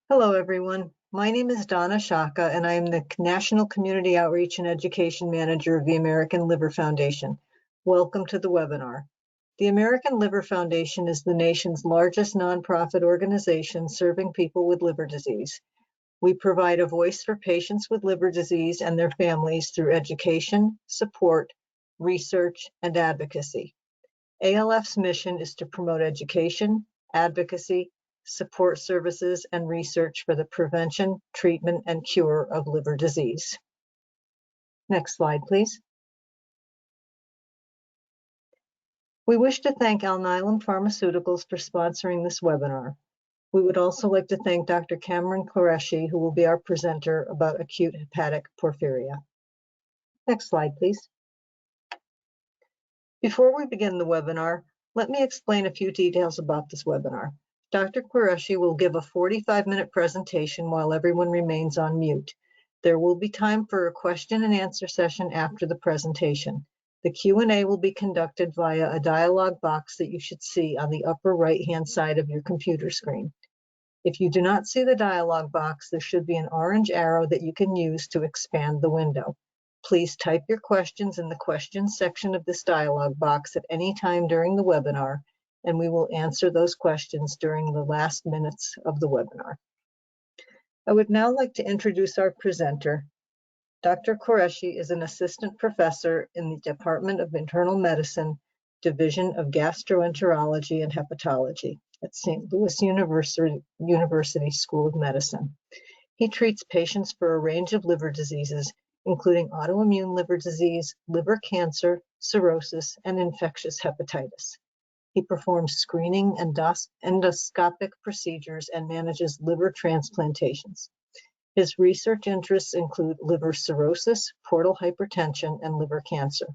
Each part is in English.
Hello, everyone. My name is Donna Shaka, and I am the National Community Outreach and Education Manager of the American Liver Foundation. Welcome to the webinar. The American Liver Foundation is the nation's largest nonprofit organization serving people with liver disease. We provide a voice for patients with liver disease and their families through education, support, research, and advocacy. ALF's mission is to promote education, advocacy, support services, and research for the prevention, treatment, and cure of liver disease. Next slide, please. We wish to thank Alnylam Pharmaceuticals for sponsoring this webinar. We would also like to thank Dr. Kamran Qureshi, who will be our presenter about acute hepatic porphyria. Next slide, please. Before we begin the webinar, let me explain a few details about this webinar. Dr. Qureshi will give a 45-minute presentation while everyone remains on mute. There will be time for a question and answer session after the presentation. The Q&A will be conducted via a dialog box that you should see on the upper right-hand side of your computer screen. If you do not see the dialog box, there should be an orange arrow that you can use to expand the window. Please type your questions in the questions section of this dialog box at any time during the webinar, and we will answer those questions during the last minutes of the webinar. I would now like to introduce our presenter. Dr. Qureshi is an assistant professor in the Department of Internal Medicine, Division of Gastroenterology and Hepatology at St. Louis University School of Medicine. He treats patients for a range of liver diseases, including autoimmune liver disease, liver cancer, cirrhosis, and infectious hepatitis. He performs screening and endoscopic procedures and manages liver transplantations. His research interests include liver cirrhosis, portal hypertension, and liver cancer.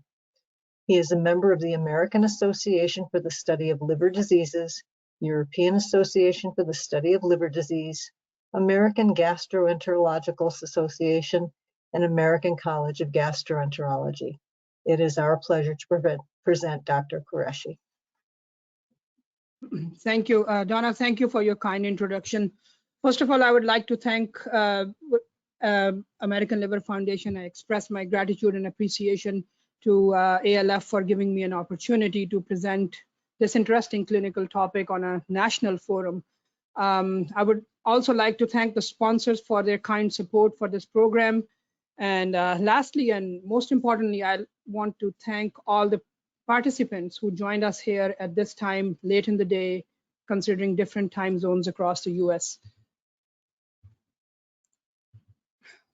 He is a member of the American Association for the Study of Liver Diseases, European Association for the Study of Liver Disease, American Gastroenterological Association, and American College of Gastroenterology. It is our pleasure to present Dr. Qureshi. Thank you, Donna. Thank you for your kind introduction. First of all, I would like to thank American Liver Foundation. I express my gratitude and appreciation to ALF for giving me an opportunity to present this interesting clinical topic on a national forum. I would also like to thank the sponsors for their kind support for this program. And lastly, and most importantly, I want to thank all the participants who joined us here at this time late in the day, considering different time zones across the US.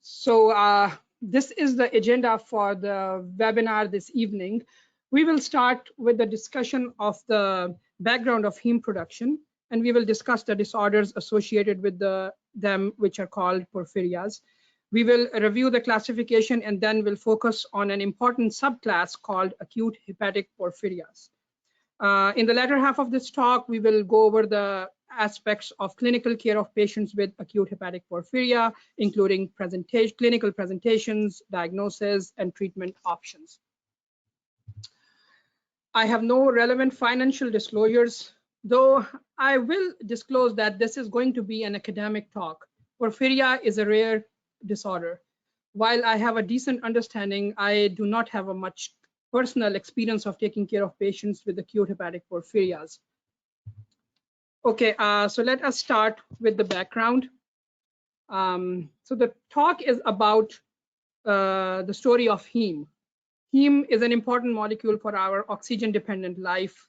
So this is the agenda for the webinar this evening. We will start with the discussion of the background of heme production, and we will discuss the disorders associated with them, which are called porphyrias. We will review the classification and then we'll focus on an important subclass called acute hepatic porphyrias. In the latter half of this talk, we will go over the aspects of clinical care of patients with acute hepatic porphyria, including clinical presentations, diagnosis, and treatment options. I have no relevant financial disclosures, though I will disclose that this is going to be an academic talk. Porphyria is a rare disorder. While I have a decent understanding, I do not have a much personal experience of taking care of patients with acute hepatic porphyrias. Okay, so let us start with the background. So the talk is about the story of heme. Heme is an important molecule for our oxygen-dependent life.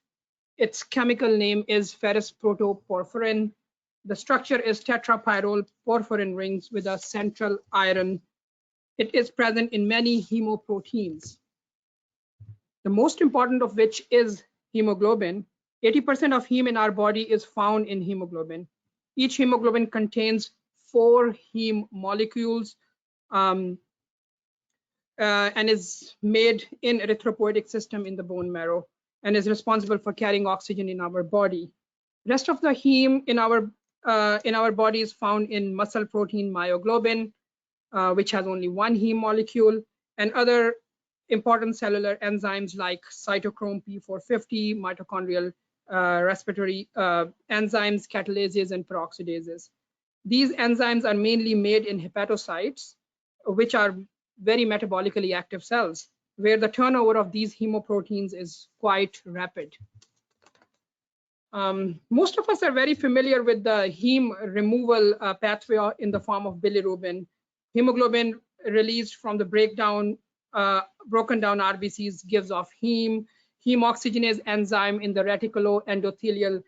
Its chemical name is ferrous protoporphyrin. The structure is tetrapyrrole porphyrin rings with a central iron. It is present in many hemoproteins, the most important of which is hemoglobin. 80% of heme in our body is found in hemoglobin. Each hemoglobin contains 4 heme molecules and is made in erythropoietic system in the bone marrow and is responsible for carrying oxygen in our body. Rest of the heme in our body is found in muscle protein myoglobin, which has only 1 heme molecule, and other important cellular enzymes like cytochrome P450, mitochondrial respiratory enzymes, catalases, and peroxidases. These enzymes are mainly made in hepatocytes, which are very metabolically active cells, where the turnover of these hemoproteins is quite rapid. Most of us are very familiar with the heme removal pathway in the form of bilirubin. Hemoglobin released from the broken down RBCs gives off heme. Heme oxygenase enzyme in the reticuloendothelial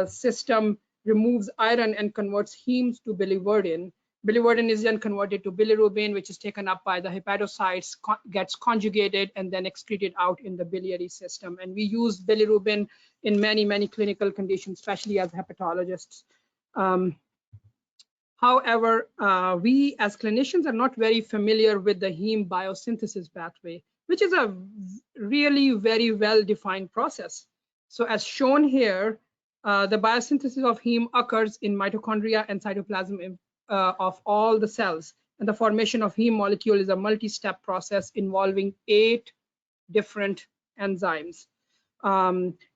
system removes iron and converts hemes to biliverdin. Biliverdin is then converted to bilirubin, which is taken up by the hepatocytes, gets conjugated, and then excreted out in the biliary system. And we use bilirubin in many, many clinical conditions, especially as hepatologists. However, we as clinicians are not very familiar with the heme biosynthesis pathway, which is a really very well-defined process. So as shown here, the biosynthesis of heme occurs in mitochondria and cytoplasm of all the cells. And the formation of heme molecule is a multi-step process involving 8 different enzymes.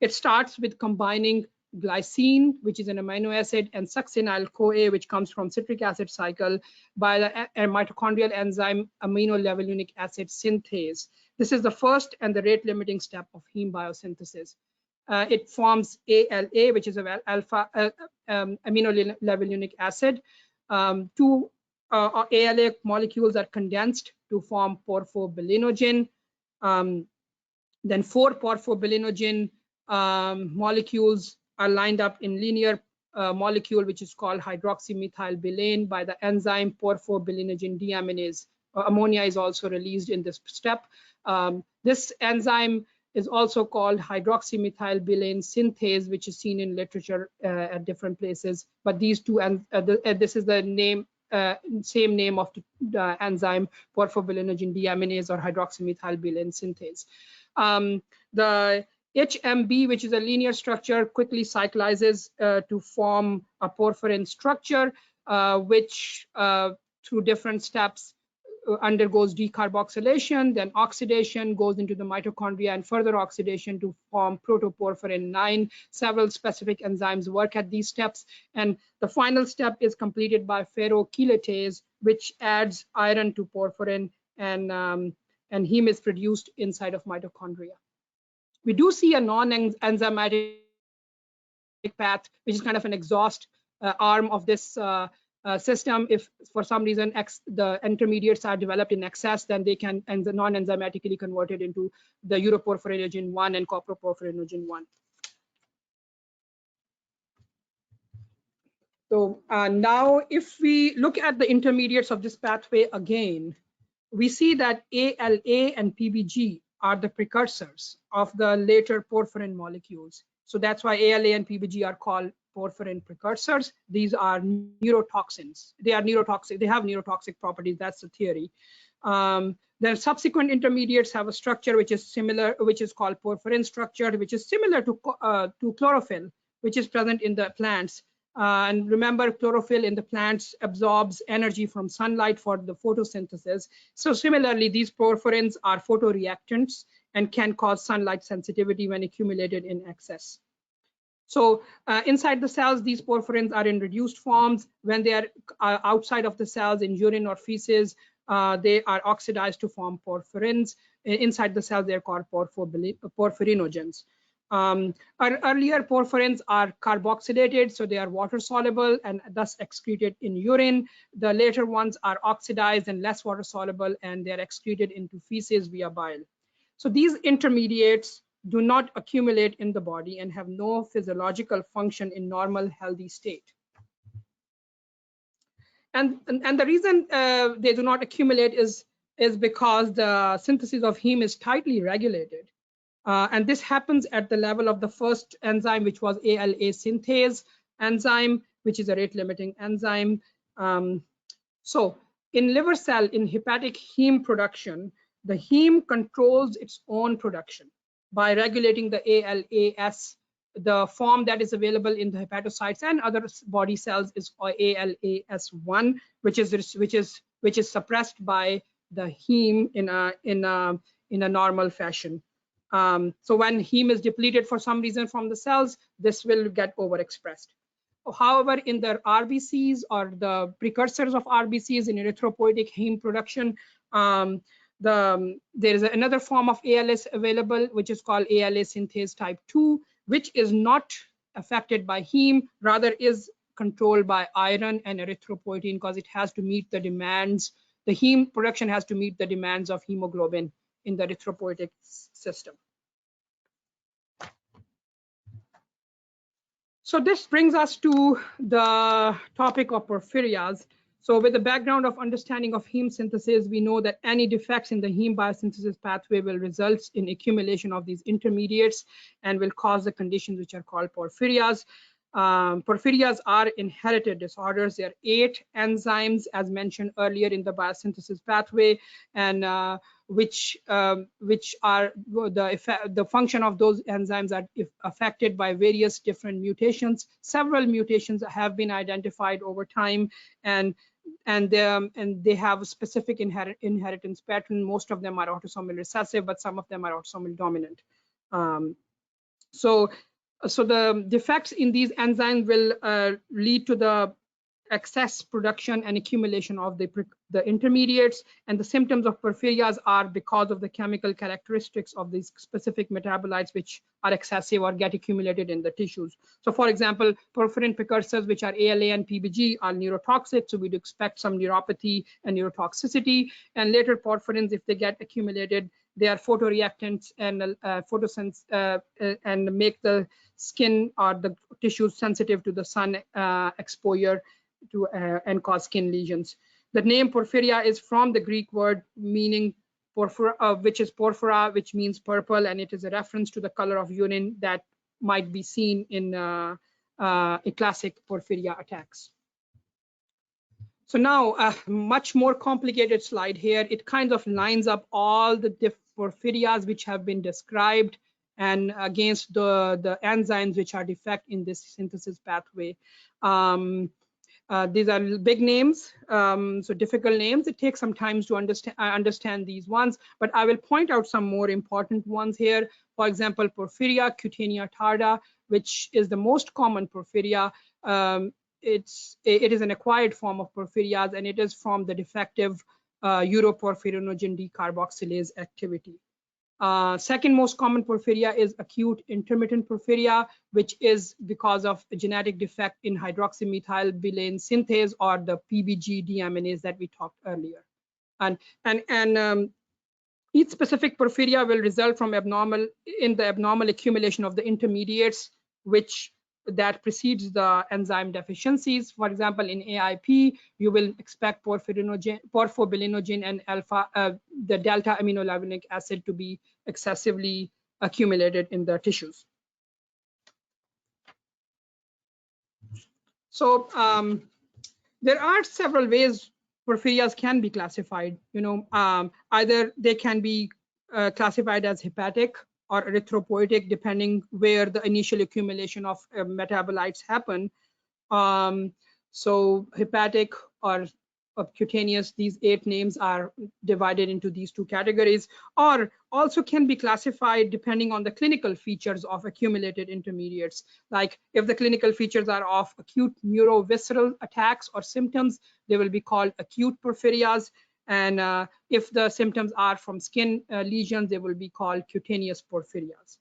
It starts with combining glycine, which is an amino acid, and succinyl-CoA, which comes from citric acid cycle, by the mitochondrial enzyme amino-levulinic acid synthase. This is the first and the rate-limiting step of heme biosynthesis. It forms ALA, which is an alpha amino-levulinic acid. 2 ALA molecules are condensed to form porphobilinogen. Then 4 porphobilinogen molecules are lined up in linear molecule, which is called hydroxymethylbilane by the enzyme porphobilinogen deaminase. Ammonia is also released in this step. This enzyme is also called hydroxymethylbilane synthase, which is seen in literature at different places. But these two, this is the name, same name of the enzyme, porphobilinogen deaminase or hydroxymethylbilane synthase. The HMB, which is a linear structure, quickly cyclizes to form a porphyrin structure, which through different steps undergoes decarboxylation, then oxidation, goes into the mitochondria, and further oxidation to form protoporphyrin 9. Several specific enzymes work at these steps, and the final step is completed by ferrochelatase, which adds iron to porphyrin, and heme is produced inside of mitochondria. We do see a non-enzymatic path, which is kind of an exhaust arm of this system. If for some reason the intermediates are developed in excess, then they can non-enzymatically converted into the uroporphyrinogen 1 and coproporphyrinogen 1. So now if we look at the intermediates of this pathway again, we see that ALA and PBG are the precursors of the later porphyrin molecules. So that's why ALA and PBG are called porphyrin precursors. These are neurotoxins. They are neurotoxic. They have neurotoxic properties. That's the theory. The subsequent intermediates have a structure which is similar, which is called porphyrin structure, which is similar to chlorophyll, which is present in the plants. And remember, chlorophyll in the plants absorbs energy from sunlight for the photosynthesis. So similarly, these porphyrins are photoreactants and can cause sunlight sensitivity when accumulated in excess. So inside the cells, these porphyrins are in reduced forms. When they are outside of the cells in urine or feces, they are oxidized to form porphyrins. Inside the cells, they're called porphyrinogens. Earlier porphyrins are carboxylated, so they are water soluble and thus excreted in urine. The later ones are oxidized and less water soluble, and they're excreted into feces via bile. So these intermediates do not accumulate in the body and have no physiological function in normal healthy state. And the reason they do not accumulate is because the synthesis of heme is tightly regulated. And this happens at the level of the first enzyme, which was ALA synthase enzyme, which is a rate-limiting enzyme. So in liver cell, in hepatic heme production, the heme controls its own production by regulating the ALAS. The form that is available in the hepatocytes and other body cells is ALAS1, which is suppressed by the heme in a normal fashion. So when heme is depleted for some reason from the cells, this will get overexpressed. however, in the RBCs or the precursors of RBCs in erythropoietic heme production, there is another form of ALS available, which is called ALA synthase type 2, which is not affected by heme, rather is controlled by iron and erythropoietin, because it has to meet the demands. The heme production has to meet the demands of hemoglobin in the erythropoietic system. So this brings us to the topic of porphyrias. So with the background of understanding of heme synthesis, we know that any defects in the heme biosynthesis pathway will result in accumulation of these intermediates and will cause the conditions which are called porphyrias. Porphyrias are inherited disorders. There are 8 enzymes, as mentioned earlier, in the biosynthesis pathway, and which are the function of those enzymes are affected by various different mutations. Several mutations have been identified over time, and they have a specific inheritance pattern. Most of them are autosomal recessive, but some of them are autosomal dominant. So the defects in these enzymes will lead to the excess production and accumulation of the intermediates, and the symptoms of porphyrias are because of the chemical characteristics of these specific metabolites which are excessive or get accumulated in the tissues. So for example, porphyrin precursors, which are ALA and PBG, are neurotoxic, so we'd expect some neuropathy and neurotoxicity. And later porphyrins, if they get accumulated, they are photoreactants and and make the skin or the tissues sensitive to the sun exposure and cause skin lesions. The name porphyria is from the Greek word meaning porphyra, which is porphyra, which means purple, and it is a reference to the color of urine that might be seen in a classic porphyria attacks. So now a much more complicated slide here. It kind of lines up all the porphyrias which have been described and against the enzymes which are defect in this synthesis pathway. These are big names, so difficult names. It takes some time to understand these ones, but I will point out some more important ones here. For example, porphyria, cutanea, tarda, which is the most common porphyria. It is an acquired form of porphyrias, and it is from the defective uroporphyrinogen decarboxylase activity. Second most common porphyria is acute intermittent porphyria, which is because of a genetic defect in hydroxymethylbilane synthase, or the PBG deaminase that we talked earlier. And each specific porphyria will result from abnormal accumulation of the intermediates that precedes the enzyme deficiencies. For example, in AIP, you will expect porphobilinogen and the delta aminolevulinic acid to be excessively accumulated in the tissues. So there are several ways porphyrias can be classified. Either they can be classified as hepatic or erythropoietic, depending where the initial accumulation of metabolites happen. So hepatic or cutaneous, these 8 names are divided into these 2 categories, or also can be classified depending on the clinical features of accumulated intermediates. Like if the clinical features are of acute neurovisceral attacks or symptoms, they will be called acute porphyrias. And if the symptoms are from skin lesions, they will be called cutaneous porphyrias.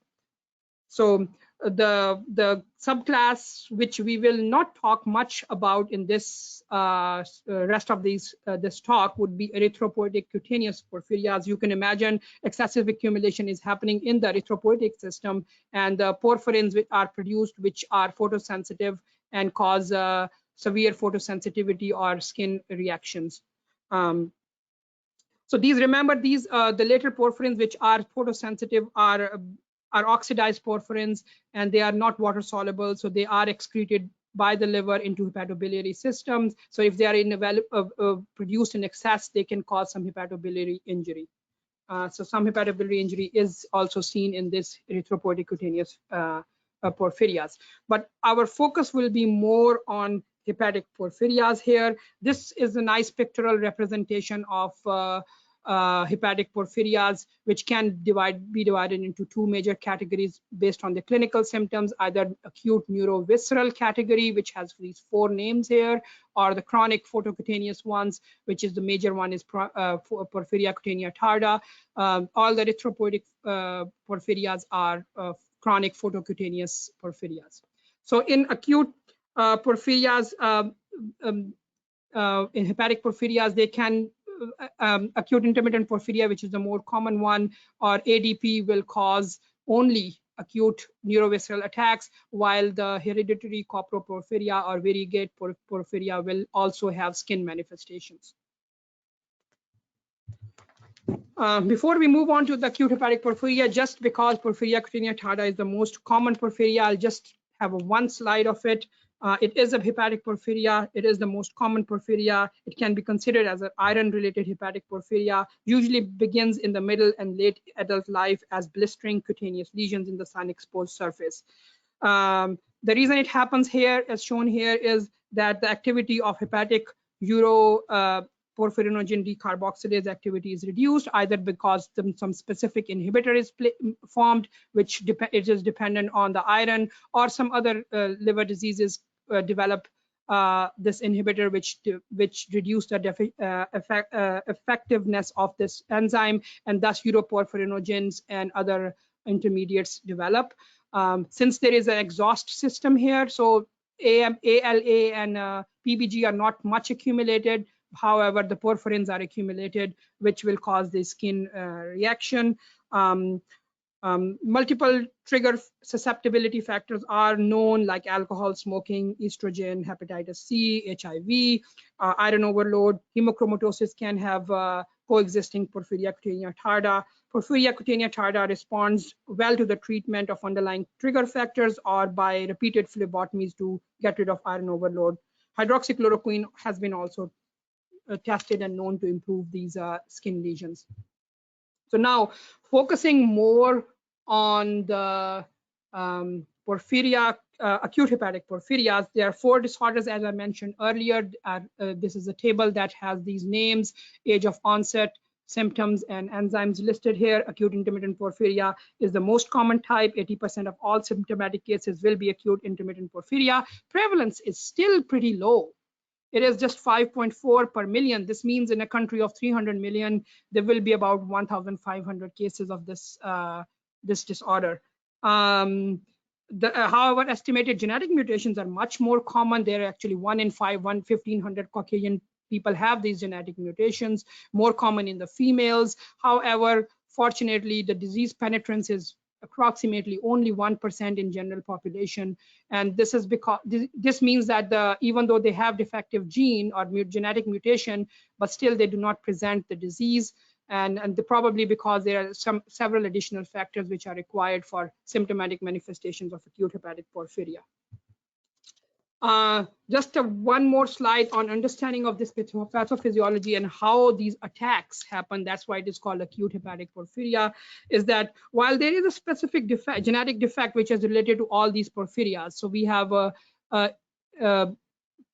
So the subclass, which we will not talk much about in this rest of this talk, would be erythropoietic cutaneous porphyrias. You can imagine excessive accumulation is happening in the erythropoietic system, and the porphyrins are produced, which are photosensitive and cause severe photosensitivity or skin reactions. So remember these the later porphyrins which are photosensitive are oxidized porphyrins, and they are not water soluble, so they are excreted by the liver into hepatobiliary systems. So if they are produced in excess, they can cause some hepatobiliary injury. So some hepatobiliary injury is also seen in this erythropoietic cutaneous porphyrias. But our focus will be more on hepatic porphyrias here. This is a nice pictorial representation of hepatic porphyrias, which can be divided into two major categories based on the clinical symptoms, either acute neurovisceral category, which has these 4 names here, or the chronic photocutaneous ones, which is the major one is porphyria, cutanea, tarda. All the erythropoietic porphyrias are chronic photocutaneous porphyrias. So in acute porphyrias, in hepatic porphyrias, they can acute intermittent porphyria, which is the more common one, or ADP will cause only acute neurovisceral attacks, while the hereditary coproporphyria or variegate porphyria will also have skin manifestations. Before we move on to the acute hepatic porphyria, just because porphyria cutanea tarda is the most common porphyria, I'll just have one slide of it. It is a hepatic porphyria. It is the most common porphyria. It can be considered as an iron-related hepatic porphyria. Usually begins in the middle and late adult life as blistering cutaneous lesions in the sun-exposed surface. The reason it happens here, as shown here, is that the activity of hepatic porphyrinogen decarboxylase activity is reduced, either because some specific inhibitor is formed, which it is dependent on the iron, or some other liver diseases develop this inhibitor, which reduce the effectiveness of this enzyme, and thus uroporphyrinogens and other intermediates develop. Since there is an exhaust system here, so ALA and PBG are not much accumulated. However, the porphyrins are accumulated, which will cause the skin reaction. Multiple trigger susceptibility factors are known, like alcohol, smoking, estrogen, hepatitis C, HIV, iron overload. Hemochromatosis can have coexisting porphyria cutanea tarda. Porphyria cutanea tarda responds well to the treatment of underlying trigger factors or by repeated phlebotomies to get rid of iron overload. Hydroxychloroquine has been also tested and known to improve these skin lesions. So now, focusing more on the porphyria, acute hepatic porphyrias, there are 4 disorders, as I mentioned earlier. This is a table that has these names, age of onset, symptoms, and enzymes listed here. Acute intermittent porphyria is the most common type. 80% of all symptomatic cases will be acute intermittent porphyria. Prevalence is still pretty low. It is just 5.4 per million. This means in a country of 300 million, there will be about 1,500 cases of this this disorder. However, estimated genetic mutations are much more common. They're actually 1 in 5, 1,500 Caucasian people have these genetic mutations, more common in the females. However, fortunately, the disease penetrance is approximately only 1% in general population, and this is because this means that even though they have defective gene or genetic mutation, but still they do not present the disease, and probably because there are several additional factors which are required for symptomatic manifestations of acute hepatic porphyria. Just one more slide on understanding of this pathophysiology and how these attacks happen. That's why it is called acute hepatic porphyria, is that while there is a specific defect, genetic defect which is related to all these porphyrias, so we have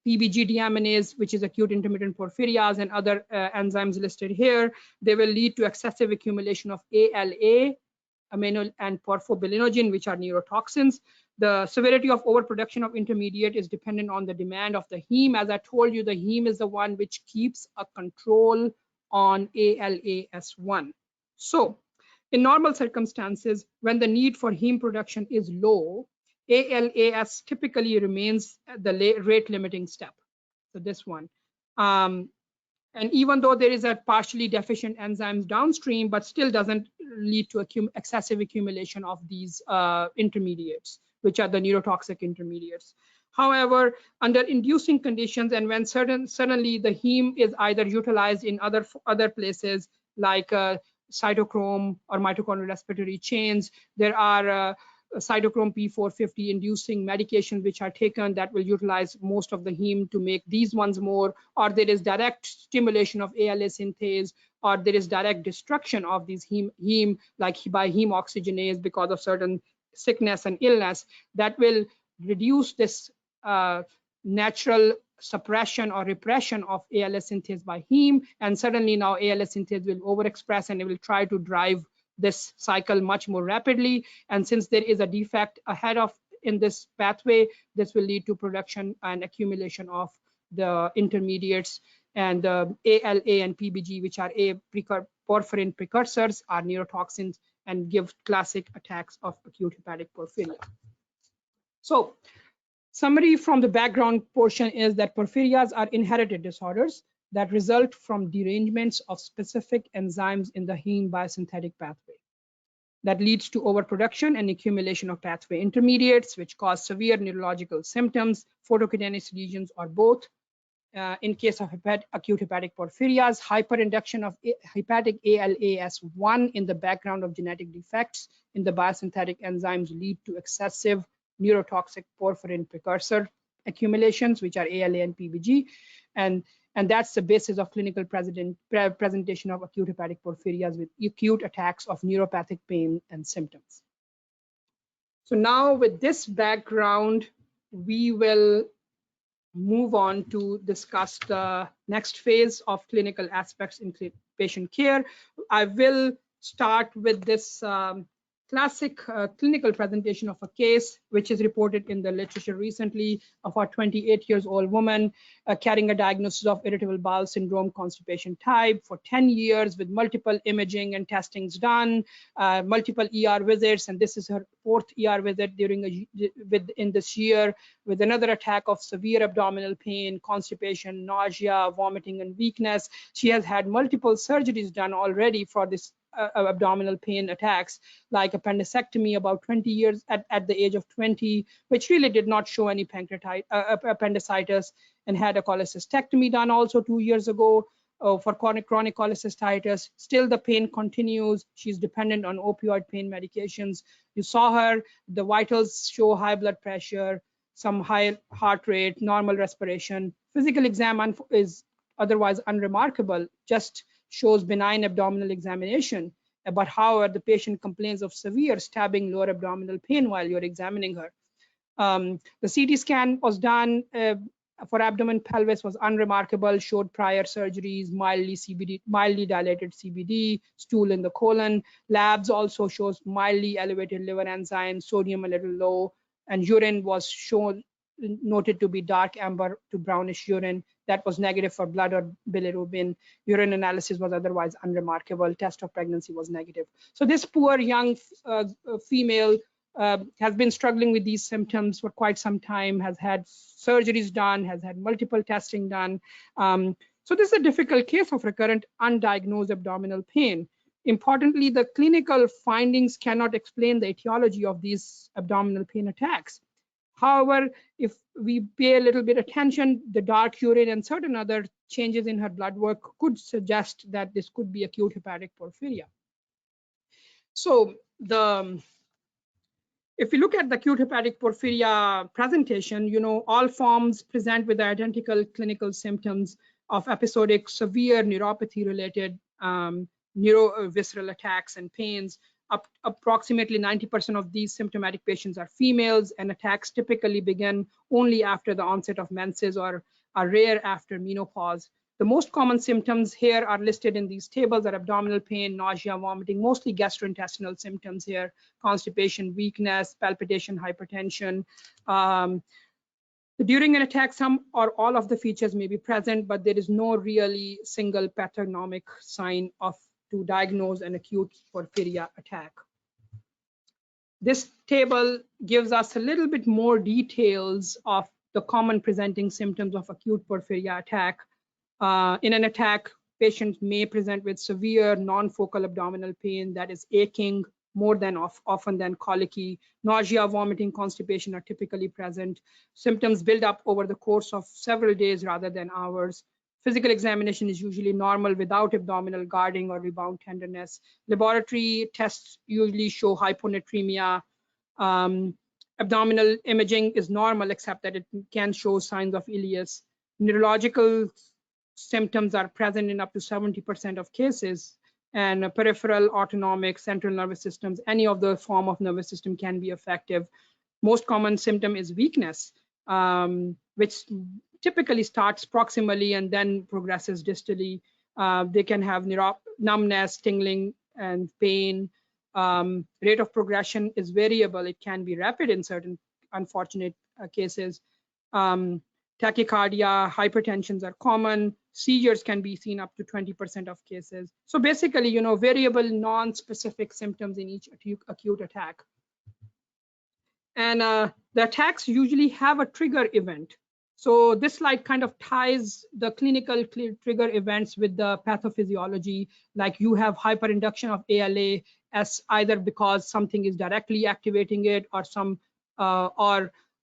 PBG deaminase, which is acute intermittent porphyrias, and other enzymes listed here, they will lead to excessive accumulation of ALA, amino and porphobilinogen, which are neurotoxins. The severity of overproduction of intermediate is dependent on the demand of the heme. As I told you, the heme is the one which keeps a control on ALAS1. So in normal circumstances, when the need for heme production is low, ALAS typically remains the rate limiting step. So this one. And even though there is a partially deficient enzymes downstream, but still doesn't lead to excessive accumulation of these intermediates, which are the neurotoxic intermediates. However, under inducing conditions and when suddenly the heme is either utilized in other places like cytochrome or mitochondrial respiratory chains, there are cytochrome P450 inducing medications which are taken that will utilize most of the heme to make these ones more, or there is direct stimulation of ALA synthase, or there is direct destruction of these heme like by heme oxygenase because of certain sickness and illness that will reduce this natural suppression or repression of ALS synthase by heme, and suddenly now ALS synthase will overexpress and it will try to drive this cycle much more rapidly. And since there is a defect ahead of in this pathway, this will lead to production and accumulation of the intermediates, and the ALA and PBG, which are porphyrin precursors, are neurotoxins and give classic attacks of acute hepatic porphyria. So summary from the background portion is that porphyrias are inherited disorders that result from derangements of specific enzymes in the heme biosynthetic pathway that leads to overproduction and accumulation of pathway intermediates, which cause severe neurological symptoms, photocutaneous lesions, or both. In case of acute hepatic porphyrias, hyperinduction of hepatic ALAS1 in the background of genetic defects in the biosynthetic enzymes lead to excessive neurotoxic porphyrin precursor accumulations, which are ALA and PBG, and that's the basis of clinical presentation of acute hepatic porphyrias with acute attacks of neuropathic pain and symptoms. So now with this background, we will move on to discuss the next phase of clinical aspects in patient care. I will start with this classic clinical presentation of a case which is reported in the literature recently of a 28-year-old woman carrying a diagnosis of irritable bowel syndrome constipation type for 10 years with multiple imaging and testings done, multiple ER visits, and this is her 4th ER visit in this year, with another attack of severe abdominal pain, constipation, nausea, vomiting, and weakness. She has had multiple surgeries done already for this abdominal pain attacks, like appendectomy about 20 years at the age of 20, which really did not show any appendicitis, and had a cholecystectomy done also 2 years ago for chronic cholecystitis. Still the pain continues. She's dependent on opioid pain medications. You saw her, the vitals show high blood pressure, some high heart rate, normal respiration. Physical exam is otherwise unremarkable, just shows benign abdominal examination. But however, the patient complains of severe stabbing lower abdominal pain while you're examining her. The CT scan was done for abdomen pelvis, was unremarkable, showed prior surgeries, mildly dilated CBD, stool in the colon. Labs also shows mildly elevated liver enzymes, sodium a little low, and urine was noted to be dark amber to brownish urine. That was negative for blood or bilirubin. Urine analysis was otherwise unremarkable. Test of pregnancy was negative. So this poor young female has been struggling with these symptoms for quite some time, has had surgeries done, has had multiple testing done. So this is a difficult case of recurrent undiagnosed abdominal pain. Importantly, the clinical findings cannot explain the etiology of these abdominal pain attacks. However, if we pay a little bit attention, the dark urine and certain other changes in her blood work could suggest that this could be acute hepatic porphyria. So if you look at the acute hepatic porphyria presentation, all forms present with identical clinical symptoms of episodic severe neuropathy related neurovisceral attacks and pains. Approximately 90% of these symptomatic patients are females, and attacks typically begin only after the onset of menses or are rare after menopause. The most common symptoms here are listed in these tables are abdominal pain, nausea, vomiting, mostly gastrointestinal symptoms here, constipation, weakness, palpitation, hypertension. During an attack, some or all of the features may be present, but there is no really single pathognomic sign to diagnose an acute porphyria attack. This table gives us a little bit more details of the common presenting symptoms of acute porphyria attack. In an attack, patients may present with severe non-focal abdominal pain that is aching more than often than colicky. Nausea, vomiting, constipation are typically present. Symptoms build up over the course of several days rather than hours. Physical examination is usually normal without abdominal guarding or rebound tenderness. Laboratory tests usually show hyponatremia. Abdominal imaging is normal except that it can show signs of ileus. Neurological symptoms are present in up to 70% of cases, and peripheral, autonomic, central nervous systems, any of the form of nervous system can be effective. Most common symptom is weakness, which typically starts proximally and then progresses distally. They can have numbness, tingling, and pain. Rate of progression is variable. It can be rapid in certain unfortunate cases. Tachycardia, hypertensions are common. Seizures can be seen up to 20% of cases. So basically, you know, variable, non-specific symptoms in each acute attack. And the attacks usually have a trigger event. So this slide kind of ties the clinical trigger events with the pathophysiology, like you have hyperinduction of ALA as either because something is directly activating it or some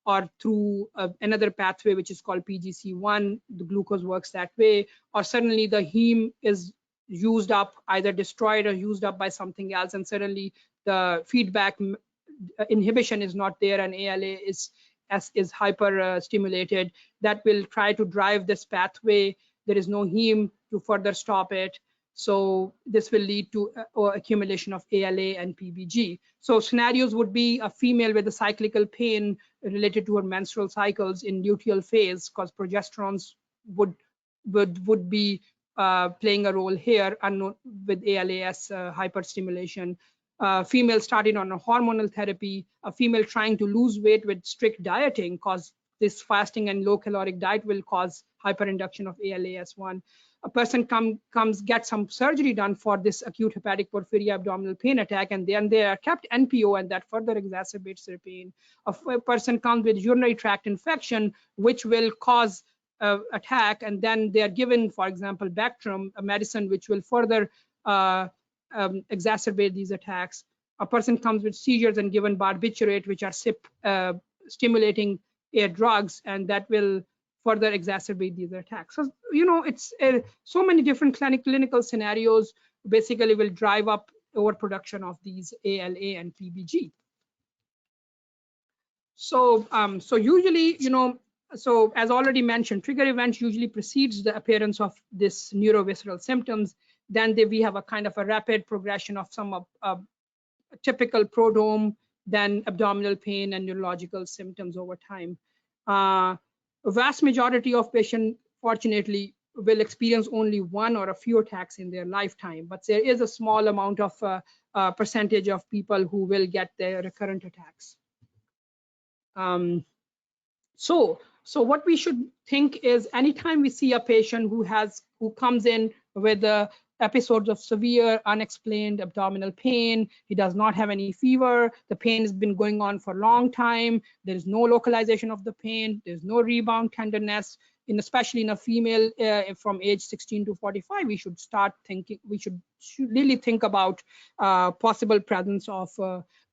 or through another pathway which is called PGC1, the glucose works that way, or suddenly the heme is used up, either destroyed or used up by something else, and suddenly the feedback inhibition is not there and ALA is hyper stimulated. That will try to drive this pathway. There is no heme to further stop it. So this will lead to accumulation of ALA and PBG. So scenarios would be a female with a cyclical pain related to her menstrual cycles in luteal phase, because progesterones would be playing a role here, unknown with ALAS hyperstimulation. Female started on a hormonal therapy, a female trying to lose weight with strict dieting, cause this fasting and low caloric diet will cause hyperinduction of ALAS1. A person gets some surgery done for this acute hepatic porphyria abdominal pain attack, and then they are kept NPO, and that further exacerbates their pain. A person comes with urinary tract infection, which will cause attack, and then they are given, for example, Bactrim, a medicine which will further exacerbate these attacks. A person comes with seizures and given barbiturate, which are CYP stimulating drugs, and that will further exacerbate these attacks. So, you know, it's so many different clinical scenarios basically will drive up overproduction of these ALA and PBG. So, so usually, you know, so as already mentioned, trigger events usually precedes the appearance of this neurovisceral symptoms. Then we have a kind of a rapid progression of some typical prodrome, then abdominal pain and neurological symptoms over time. A vast majority of patients, fortunately, will experience only one or a few attacks in their lifetime, but there is a small amount of percentage of people who will get their recurrent attacks. So what we should think is, anytime we see a patient who comes in with episodes of severe unexplained abdominal pain, he does not have any fever, the pain has been going on for a long time, there is no localization of the pain, there's no rebound tenderness, especially in a female from age 16 to 45, we should start thinking, we should really think about possible presence of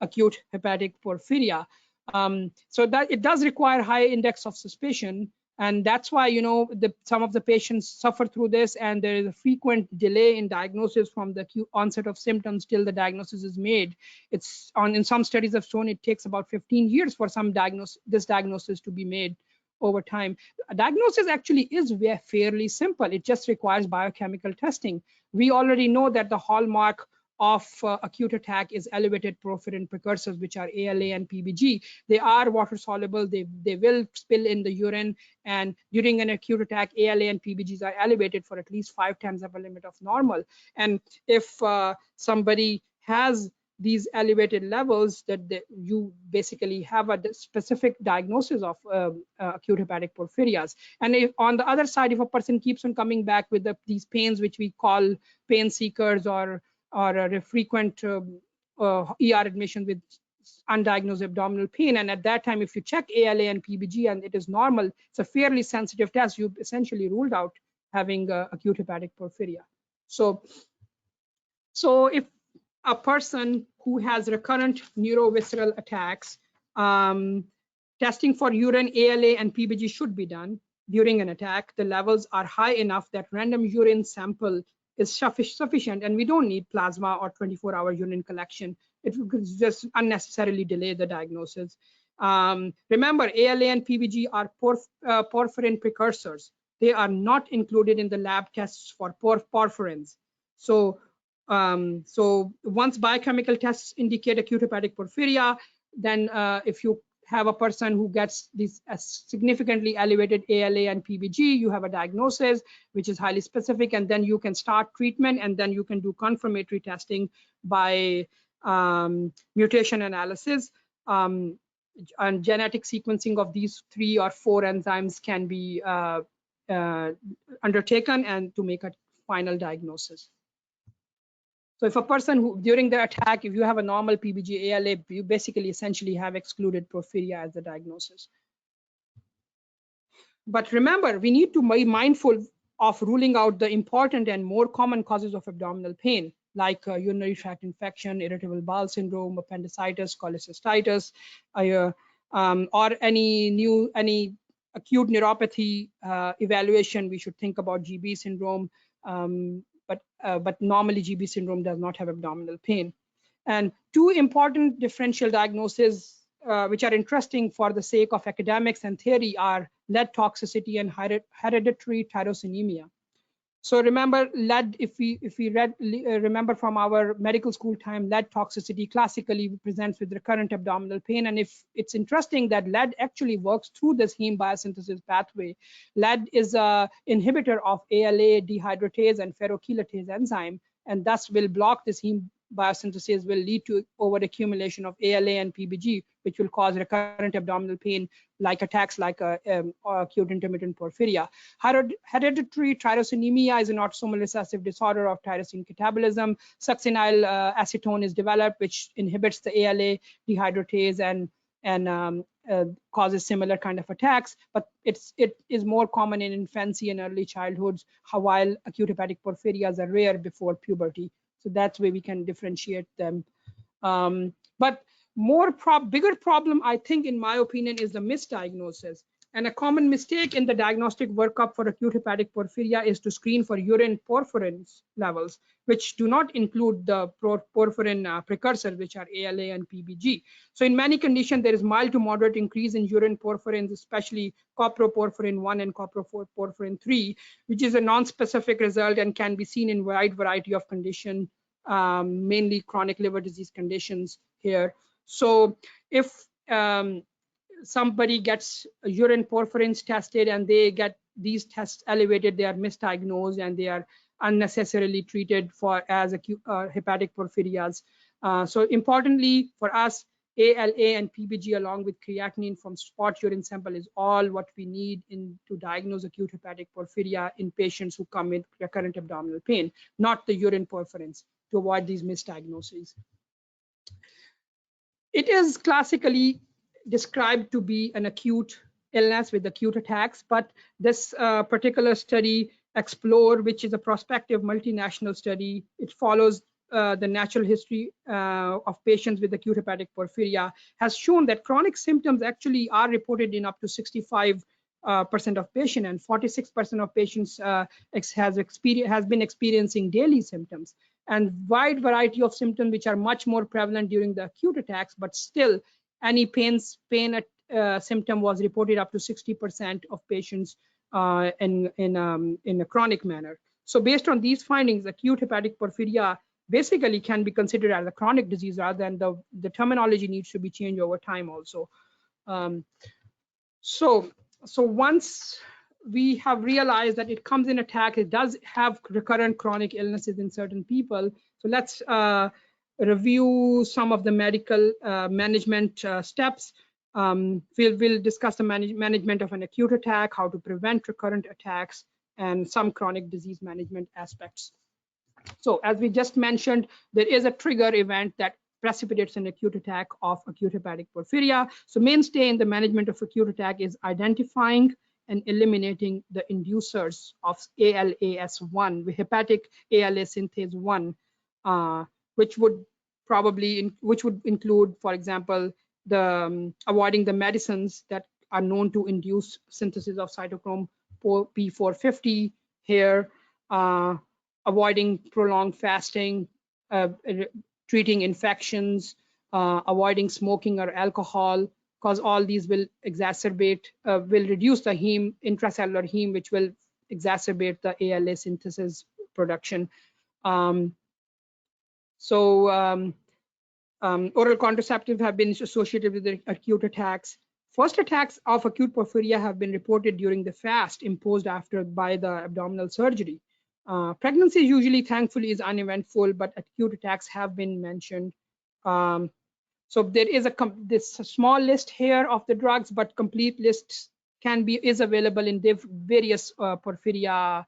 acute hepatic porphyria. So that it does require high index of suspicion, and that's why, you know, some of the patients suffer through this, and there is a frequent delay in diagnosis from the onset of symptoms till the diagnosis is made. It's in some studies have shown it takes about 15 years for this diagnosis to be made over time. A diagnosis actually is fairly simple. It just requires biochemical testing. We already know that the hallmark of acute attack is elevated porphyrin precursors, which are ALA and PBG. They are water soluble, they will spill in the urine, and during an acute attack, ALA and PBGs are elevated for at least 5 times upper limit of normal. And if somebody has these elevated levels, that you basically have a specific diagnosis of acute hepatic porphyrias. And if, on the other side, if a person keeps on coming back with these pains, which we call pain seekers, or a frequent ER admission with undiagnosed abdominal pain, and at that time, if you check ALA and PBG and it is normal, it's a fairly sensitive test, you've essentially ruled out having acute hepatic porphyria. So if a person who has recurrent neurovisceral attacks, testing for urine ALA and PBG should be done during an attack. The levels are high enough that random urine sample is sufficient, and we don't need plasma or 24-hour urine collection. It would just unnecessarily delay the diagnosis. Remember, ALA and PBG are porphyrin precursors. They are not included in the lab tests for porphyrins. So once biochemical tests indicate acute hepatic porphyria, then if you have a person who gets these significantly elevated ALA and PBG, you have a diagnosis which is highly specific, and then you can start treatment, and then you can do confirmatory testing by mutation analysis. And genetic sequencing of these 3 or 4 enzymes can be undertaken and to make a final diagnosis. So if a person who during the attack, if you have a normal PBG ALA, you basically essentially have excluded porphyria as the diagnosis. But remember, we need to be mindful of ruling out the important and more common causes of abdominal pain, like urinary tract infection, irritable bowel syndrome, appendicitis, cholecystitis, or any acute neuropathy evaluation. We should think about GB syndrome. But normally GB syndrome does not have abdominal pain. And 2 important differential diagnoses which are interesting for the sake of academics and theory are lead toxicity and hereditary tyrosinemia. So remember lead, if we remember from our medical school time, lead toxicity classically presents with recurrent abdominal pain. And if it's interesting that lead actually works through this heme biosynthesis pathway. Lead is a inhibitor of ALA dehydratase and ferrochelatase enzyme, and thus will block this heme biosynthesis, will lead to overaccumulation of ALA and PBG, which will cause recurrent abdominal pain, like attacks like acute intermittent porphyria. Hereditary tyrosinemia is an autosomal recessive disorder of tyrosine catabolism. Succinyl acetone is developed, which inhibits the ALA dehydratase and causes similar kind of attacks, but it is more common in infancy and early childhoods, while acute hepatic porphyrias are rare before puberty. So that's where we can differentiate them. But bigger problem, I think, in my opinion, is the misdiagnosis. And a common mistake in the diagnostic workup for acute hepatic porphyria is to screen for urine porphyrin levels, which do not include the porphyrin precursors, which are ALA and PBG. So in many conditions, there is mild to moderate increase in urine porphyrins, especially coproporphyrin 1 and coproporphyrin 3, which is a non-specific result and can be seen in a wide variety of conditions, mainly chronic liver disease conditions here. So if somebody gets urine porphyrins tested and they get these tests elevated, they are misdiagnosed and they are unnecessarily treated for as acute hepatic porphyrias. So importantly for us, ALA and PBG along with creatinine from spot urine sample is all what we need to diagnose acute hepatic porphyria in patients who come with recurrent abdominal pain, not the urine porphyrins, to avoid these misdiagnoses. It is classically described to be an acute illness with acute attacks, but this particular study, EXPLORE, which is a prospective multinational study, it follows the natural history of patients with acute hepatic porphyria, has shown that chronic symptoms actually are reported in up to 65% of patients, and 46% of patients has been experiencing daily symptoms, and wide variety of symptoms which are much more prevalent during the acute attacks, but still any pain symptom was reported up to 60% of patients in a chronic manner. So based on these findings, acute hepatic porphyria basically can be considered as a chronic disease rather than the terminology needs to be changed over time also. So once we have realized that it comes in attack, it does have recurrent chronic illnesses in certain people. So let's review some of the medical management steps. We'll discuss the management of an acute attack, how to prevent recurrent attacks, and some chronic disease management aspects. So as we just mentioned, there is a trigger event that precipitates an acute attack of acute hepatic porphyria. So mainstay in the management of acute attack is identifying and eliminating the inducers of ALAS1, with hepatic ALA synthase 1, which would include, for example, the avoiding the medicines that are known to induce synthesis of cytochrome P450 here, avoiding prolonged fasting, treating infections, avoiding smoking or alcohol, because all these will exacerbate, will reduce the heme, intracellular heme, which will exacerbate the ALA synthesis production. Oral contraceptives have been associated with the acute attacks. First attacks of acute porphyria have been reported during the fast imposed by the abdominal surgery. Pregnancy usually, thankfully, is uneventful, but acute attacks have been mentioned. So there is this small list here of the drugs, but complete list is available in the various porphyria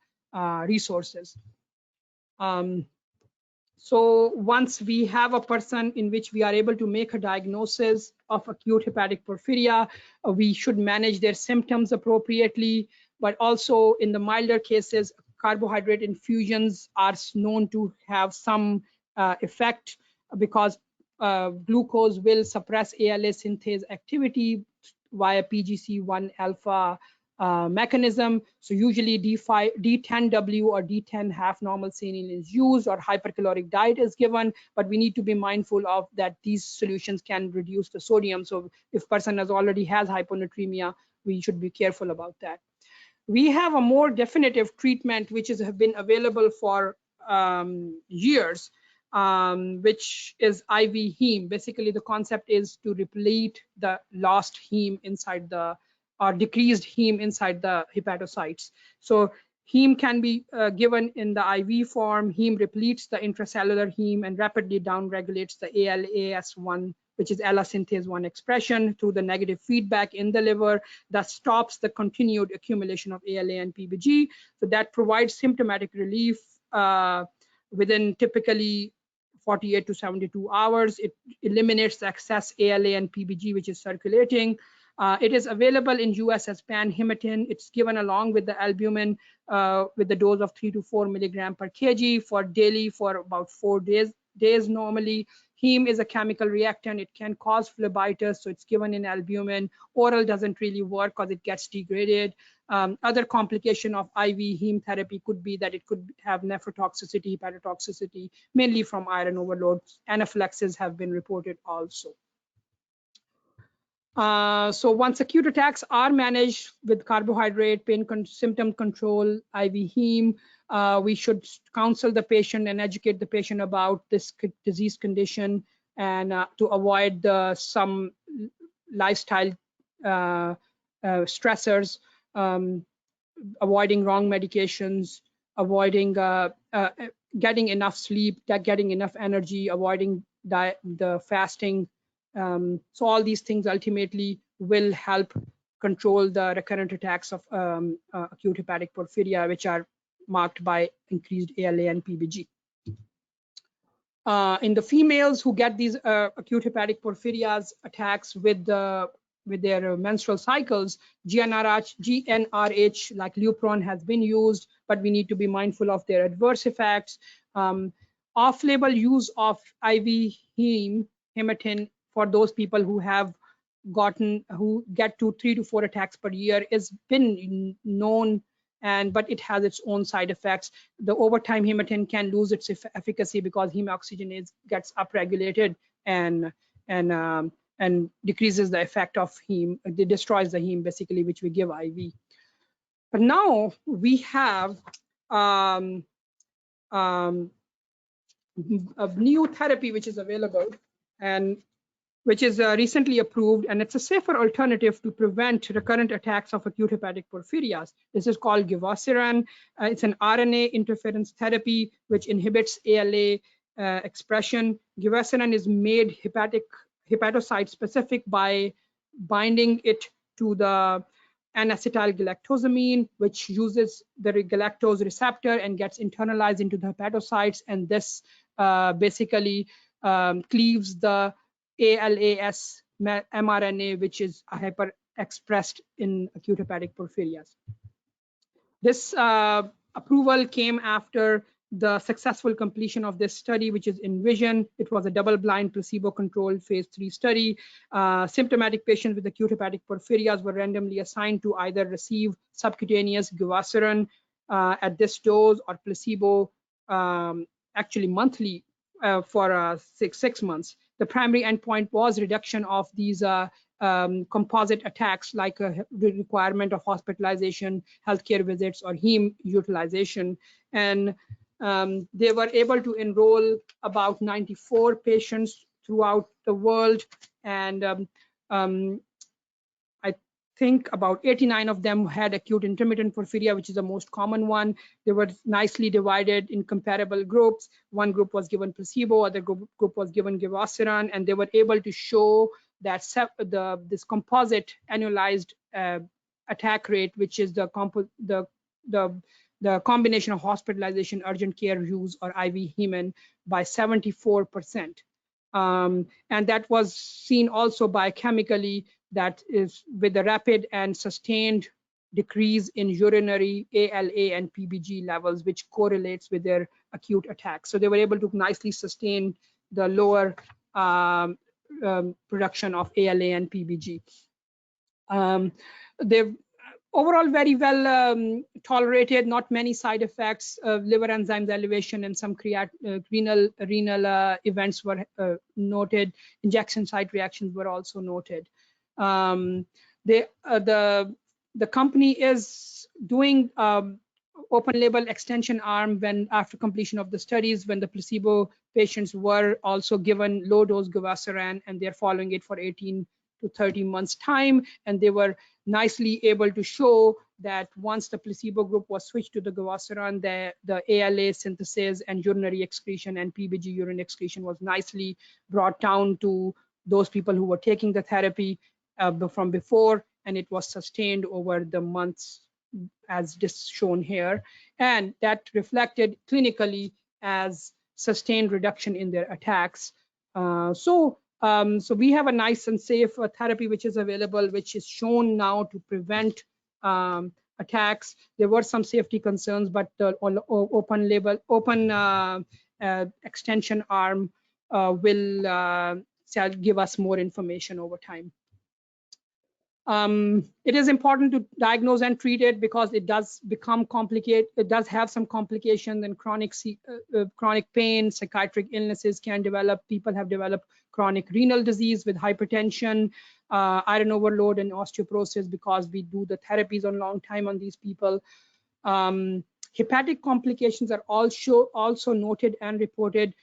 resources. So once we have a person in which we are able to make a diagnosis of acute hepatic porphyria, we should manage their symptoms appropriately, but also in the milder cases, carbohydrate infusions are known to have some effect because glucose will suppress ALA synthase activity via PGC1 alpha mechanism. So usually D10W or D10 half normal saline is used, or hypercaloric diet is given, but we need to be mindful of that these solutions can reduce the sodium. So if person already has hyponatremia, we should be careful about that. We have a more definitive treatment which has been available for years, which is IV heme. Basically, the concept is to replete the lost heme inside the, or decreased heme inside the hepatocytes. So heme can be given in the IV form. Heme repletes the intracellular heme and rapidly downregulates the ALAS1, which is ALA synthase 1 expression, through the negative feedback in the liver that stops the continued accumulation of ALA and PBG. So that provides symptomatic relief within typically 48 to 72 hours. It eliminates the excess ALA and PBG which is circulating. It is available in US as panhematin. It's given along with the albumin with the dose of 3 to 4 milligram per kg for daily for about 4 days normally. Heme is a chemical reactant. It can cause phlebitis, so it's given in albumin. Oral doesn't really work because it gets degraded. Other complication of IV heme therapy could be that it could have nephrotoxicity, hepatotoxicity, mainly from iron overload. Anaphylaxis have been reported also. So once acute attacks are managed with carbohydrate, pain symptom control, IV heme, we should counsel the patient and educate the patient about this disease condition and to avoid some lifestyle stressors, avoiding wrong medications, avoiding getting enough sleep, getting enough energy, avoiding the fasting. So all these things ultimately will help control the recurrent attacks of acute hepatic porphyria, which are marked by increased ALA and PBG. In the females who get these acute hepatic porphyrias attacks with their menstrual cycles, GnRH like Lupron has been used, but we need to be mindful of their adverse effects. Off-label use of IV hematin for those people who get to 3 to 4 attacks per year has been known, but it has its own side effects. The overtime hematin can lose its efficacy because heme oxygenase gets upregulated and decreases the effect of heme. It destroys the heme basically, which we give IV. But now we have a new therapy which is available and which is recently approved, and it's a safer alternative to prevent recurrent attacks of acute hepatic porphyrias. This is called givosiran. It's an RNA interference therapy which inhibits ALA expression. Givosiran is made hepatocyte specific by binding it to the N-acetylgalactosamine, which uses the galactose receptor and gets internalized into the hepatocytes, and this basically cleaves the ALAS mRNA, which is hyper-expressed in acute hepatic porphyrias. This approval came after the successful completion of this study, which is ENVISION. It was a double-blind, placebo-controlled phase 3 study. Symptomatic patients with acute hepatic porphyrias were randomly assigned to either receive subcutaneous givosiran at this dose or placebo, actually monthly for 6 months. The primary endpoint was reduction of these composite attacks, like the requirement of hospitalization, healthcare visits, or heme utilization. And they were able to enroll about 94 patients throughout the world, and I think about 89 of them had acute intermittent porphyria, which is the most common one. They were nicely divided in comparable groups. One group was given placebo, other group was given givosiran, and they were able to show that this composite annualized attack rate, which is the combination of hospitalization, urgent care use, or IV Heme, by 74%. And that was seen also biochemically, that is with the rapid and sustained decrease in urinary ALA and PBG levels, which correlates with their acute attacks. So they were able to nicely sustain the lower production of ALA and PBG. They've overall very well tolerated, not many side effects. Liver enzymes elevation and some renal events were noted. Injection site reactions were also noted. The company is doing open label extension arm after completion of the studies, when the placebo patients were also given low dose givosiran, and they're following it for 18 to 30 months time, and they were nicely able to show that once the placebo group was switched to the givosiran, the ALA synthesis and urinary excretion and PBG urine excretion was nicely brought down to those people who were taking the therapy from before, and it was sustained over the months as shown here, and that reflected clinically as sustained reduction in their attacks. So we have a nice and safe therapy which is available, which is shown now to prevent attacks. There were some safety concerns, but the open extension arm will give us more information over time. It is important to diagnose and treat it because it does become complicated. It does have some complications, and chronic pain, psychiatric illnesses can develop. People have developed chronic renal disease with hypertension, iron overload, and osteoporosis because we do the therapies on long time on these people. Hepatic complications are also noted and reported.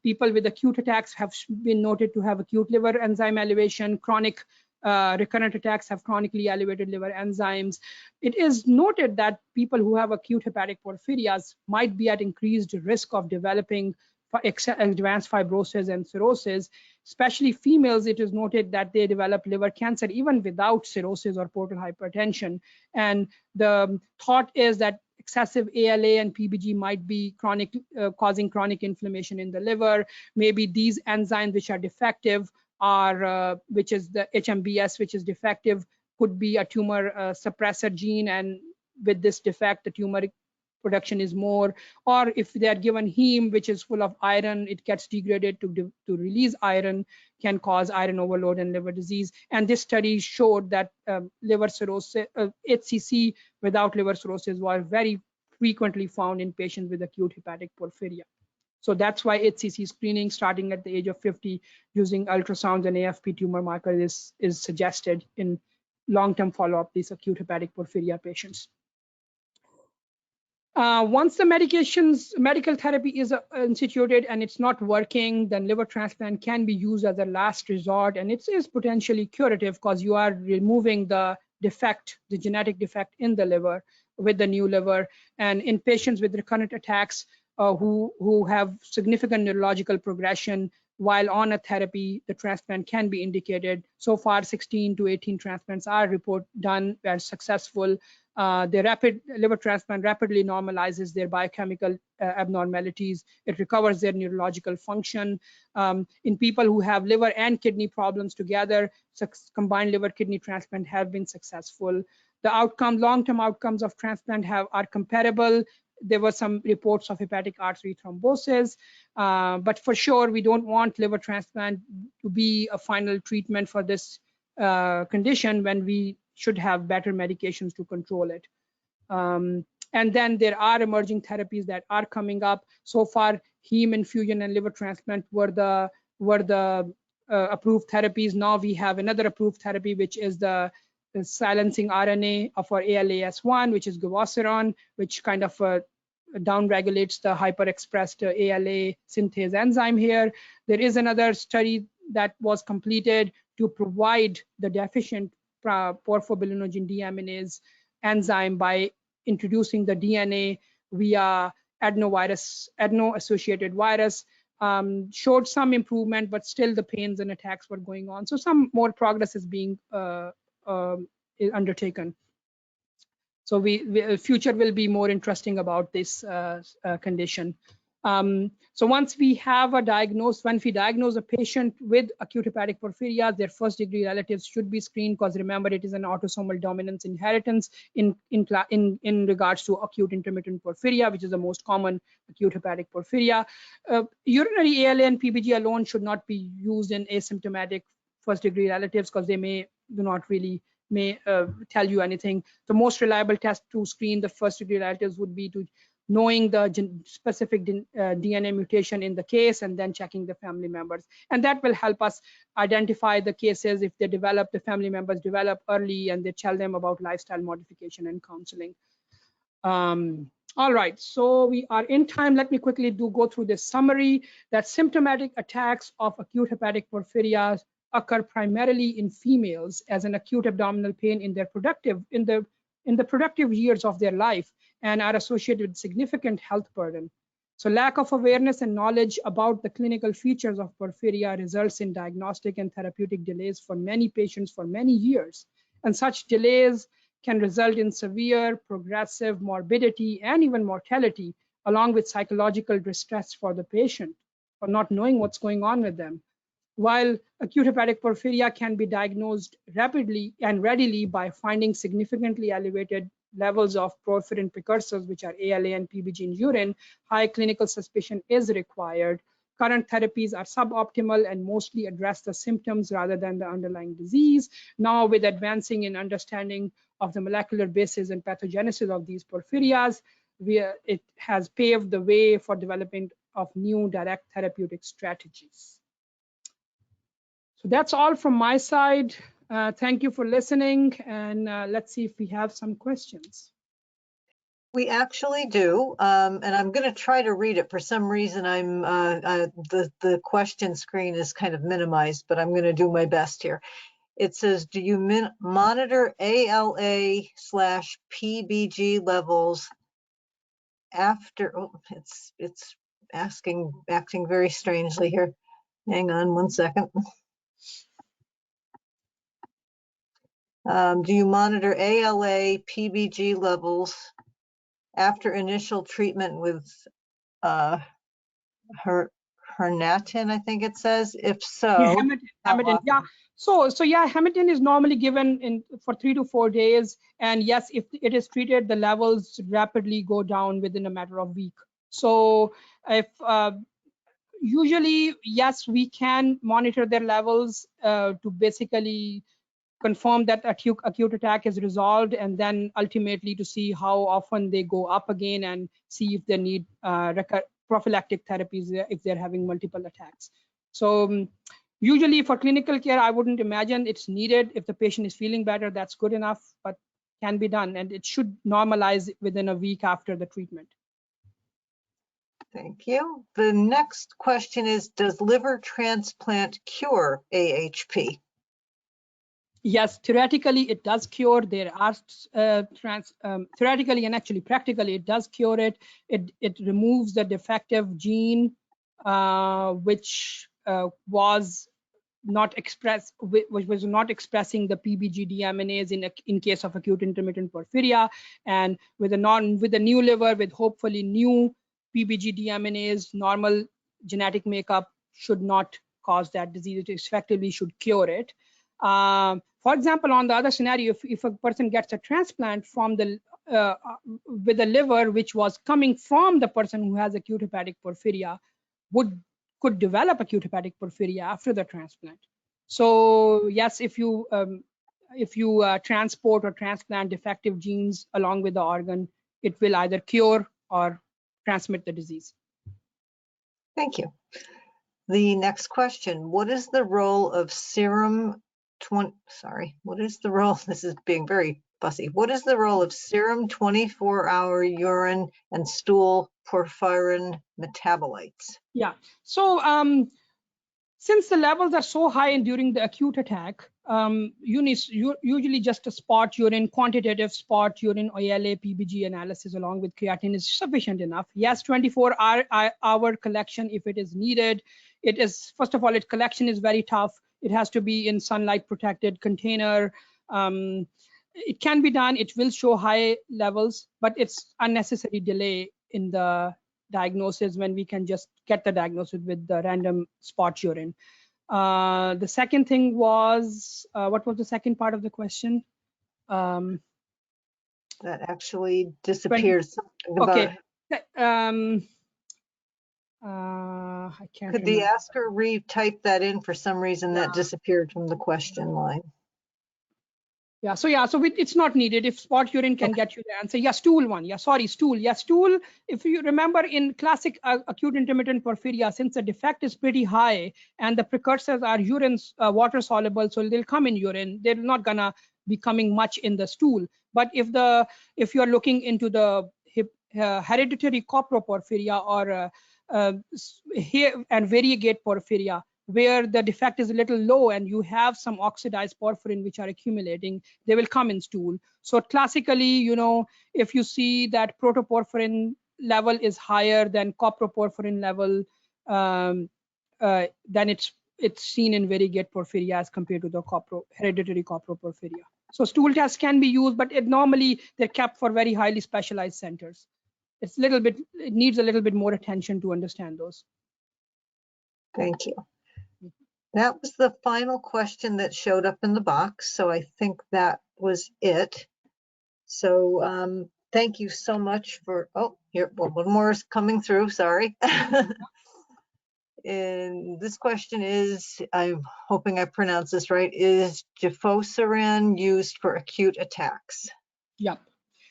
People with acute attacks have been noted to have acute liver enzyme elevation. Chronic recurrent attacks have chronically elevated liver enzymes. It is noted that people who have acute hepatic porphyrias might be at increased risk of developing advanced fibrosis and cirrhosis. Especially females, it is noted that they develop liver cancer even without cirrhosis or portal hypertension. And the thought is that excessive ALA and PBG might be causing chronic inflammation in the liver. Maybe these enzymes which are defective which is the HMBS, which is defective, could be a tumor suppressor gene, and with this defect, the tumor production is more. Or if they are given heme, which is full of iron, it gets degraded to release iron, can cause iron overload and liver disease. And this study showed that liver cirrhosis, HCC without liver cirrhosis, was very frequently found in patients with acute hepatic porphyria. So that's why HCC screening starting at the age of 50 using ultrasounds and AFP tumor markers is suggested in long-term follow-up these acute hepatic porphyria patients. Once the medical therapy is instituted and it's not working, then liver transplant can be used as a last resort, and it is potentially curative because you are removing the defect, the genetic defect in the liver with the new liver. And in patients with recurrent attacks, who have significant neurological progression while on a therapy, the transplant can be indicated. So far, 16 to 18 transplants are done as successful. The rapid liver transplant rapidly normalizes their biochemical abnormalities. It recovers their neurological function. In people who have liver and kidney problems together, combined liver kidney transplant have been successful. The long-term outcomes of transplant are comparable. There were some reports of hepatic artery thrombosis, but for sure, we don't want liver transplant to be a final treatment for this condition when we should have better medications to control it. And then there are emerging therapies that are coming up. So far, heme infusion and liver transplant were the approved therapies. Now we have another approved therapy, which is the silencing RNA of our ALAS1, which is givosiran, which kind of downregulates the hyperexpressed ALA synthase enzyme here. There is another study that was completed to provide the deficient porphobilinogen deaminase enzyme by introducing the DNA via adeno-associated virus. Showed some improvement, but still the pains and attacks were going on. So some more progress is being undertaken. So future will be more interesting about this condition. So once we have a when we diagnose a patient with acute hepatic porphyria, their first degree relatives should be screened, because remember, it is an autosomal dominance inheritance in regards to acute intermittent porphyria, which is the most common acute hepatic porphyria. Urinary ALA and PBG alone should not be used in asymptomatic first degree relatives, because they may tell you anything. The most reliable test to screen the first degree relatives would be to knowing the specific DNA mutation in the case and then checking the family members. And that will help us identify the cases if they develop, the family members develop early, and they tell them about lifestyle modification and counseling. All right, so we are in time. Let me quickly go through this summary. That symptomatic attacks of acute hepatic porphyria occur primarily in females as an acute abdominal pain in their productive years of their life, and are associated with significant health burden. So lack of awareness and knowledge about the clinical features of porphyria results in diagnostic and therapeutic delays for many patients for many years. And such delays can result in severe progressive morbidity and even mortality, along with psychological distress for the patient for not knowing what's going on with them. While acute hepatic porphyria can be diagnosed rapidly and readily by finding significantly elevated levels of porphyrin precursors, which are ALA and PBG in urine, high clinical suspicion is required. Current therapies are suboptimal and mostly address the symptoms rather than the underlying disease. Now, with advancing in understanding of the molecular basis and pathogenesis of these porphyrias, it has paved the way for development of new direct therapeutic strategies. So that's all from my side. Thank you for listening, and let's see if we have some questions. We actually do, and I'm going to try to read it. For some reason, the question screen is kind of minimized, but I'm going to do my best here. It says, do you monitor ALA/PBG levels after? Oh, it's acting very strangely here. Hang on one second. Do you monitor ALA, PBG levels after initial treatment with Hernatin, I think it says? If so, yeah, Hematin, yeah. So yeah, Hematin is normally given for 3 to 4 days, and yes, if it is treated, the levels rapidly go down within a matter of week. So if usually, yes, we can monitor their levels to basically confirm that acute attack is resolved, and then ultimately to see how often they go up again and see if they need prophylactic therapies if they're having multiple attacks. So usually for clinical care, I wouldn't imagine it's needed. If the patient is feeling better, that's good enough, but can be done, and it should normalize within a week after the treatment. Thank you. The next question is, does liver transplant cure AHP? Yes, theoretically it does cure. There are theoretically and actually practically it does cure it. It removes the defective gene which was not expressing the PBG deaminase in case of acute intermittent porphyria, and with a new liver with hopefully new PBG deaminase, normal genetic makeup should not cause that disease. It effectively should cure it. For example, on the other scenario, if a person gets a transplant from with a liver which was coming from the person who has acute hepatic porphyria, could develop acute hepatic porphyria after the transplant. So yes, if you transport or transplant defective genes along with the organ, it will either cure or transmit the disease. Thank you. The next question, what is the role of serum what is the role? This is being very fussy. What is the role of serum 24-hour urine and stool porphyrin metabolites? Yeah. So since the levels are so high during the acute attack, usually just a spot urine, quantitative spot urine, OLA, PBG analysis along with creatinine is sufficient enough. Yes, 24-hour collection if it is needed. It is, first of all, its collection is very tough. It has to be in sunlight protected container. It can be done. It will show high levels, but it's unnecessary delay in the diagnosis when we can just get the diagnosis with the random spot urine. The second thing was, what was the second part of the question? That actually disappears. Okay. I can't Could the remember. asker retype that in? For some reason that disappeared from the question line. Yeah, so it's not needed. If spot urine can get you the answer. Yeah, stool one. Yeah, sorry, stool. Yeah, stool. If you remember in classic acute intermittent porphyria, since the defect is pretty high and the precursors are urine water soluble, so they'll come in urine. They're not gonna be coming much in the stool. But if you're looking into the hereditary coproporphyria or here and variegate porphyria, where the defect is a little low and you have some oxidized porphyrin which are accumulating, they will come in stool. So classically, if you see that protoporphyrin level is higher than coproporphyrin level, then it's seen in variegate porphyria as compared to the hereditary coproporphyria. So stool tests can be used, but normally they're kept for very highly specialized centers. It needs a little bit more attention to understand those. Thank you. That was the final question that showed up in the box. So I think that was it. So thank you so much for, here, one more is coming through, sorry. And this question is, I'm hoping I pronounced this right, is gifosiran used for acute attacks? Yep.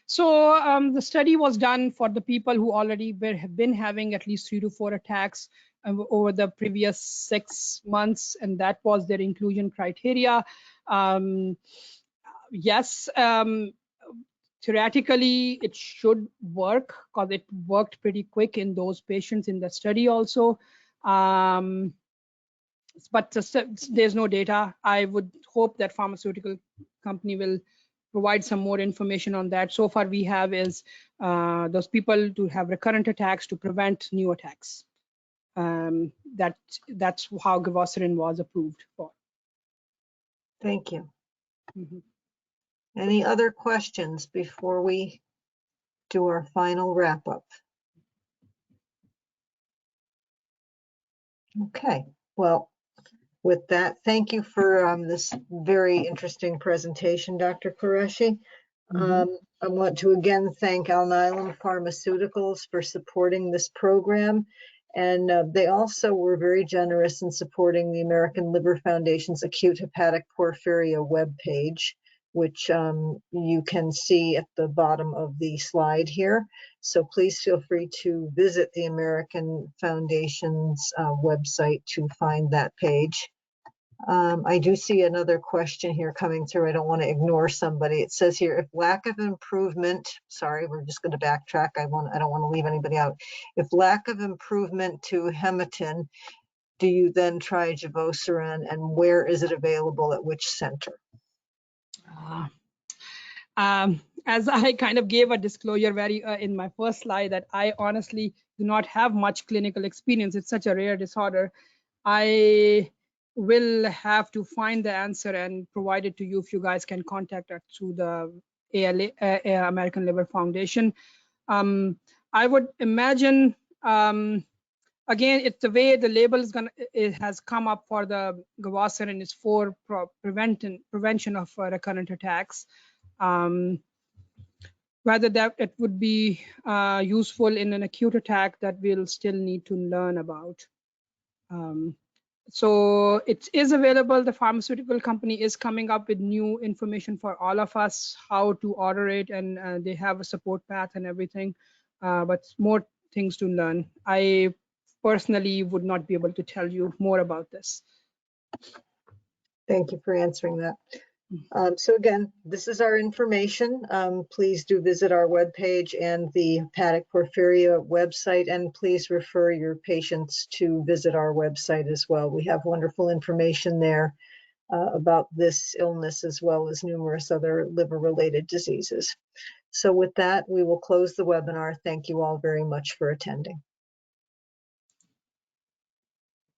So the study was done for the people who already have been having at least 3 to 4 attacks over the previous 6 months, and that was their inclusion criteria. Yes, theoretically it should work because it worked pretty quick in those patients in the study also. But there's no data. I would hope that pharmaceutical company will provide some more information on that. So far we have is those people to have recurrent attacks to prevent new attacks. That's how givosiran was approved for. Thank you. Any other questions before we do our final wrap up? Okay, well, with that, thank you for this very interesting presentation, Dr. Qureshi. I want to again thank Alnylam Pharmaceuticals for supporting this program. And they also were very generous in supporting the American Liver Foundation's Acute Hepatic Porphyria webpage, which you can see at the bottom of the slide here. So please feel free to visit the American Foundation's website to find that page. I do see another question here coming through. I don't want to ignore somebody. It says here, if lack of improvement, sorry, we're just going to backtrack. I don't want to leave anybody out. If lack of improvement to hematin, do you then try givosiran, and where is it available at which center? As I kind of gave a disclosure in my first slide that I honestly do not have much clinical experience. It's such a rare disorder. I will have to find the answer and provide it to you if you guys can contact us through the ALA, American Liver Foundation. I would imagine, again, it's the way the label it has come up for the givosiran is for prevention of recurrent attacks. Whether that it would be useful in an acute attack, that we'll still need to learn about. So it is available. The pharmaceutical company is coming up with new information for all of us, how to order it, and they have a support path and everything, but more things to learn. I personally would not be able to tell you more about this. Thank you for answering that. So again, this is our information. Please do visit our webpage and the Hepatic Porphyria website, and please refer your patients to visit our website as well. We have wonderful information there about this illness as well as numerous other liver-related diseases. So with that, we will close the webinar. Thank you all very much for attending.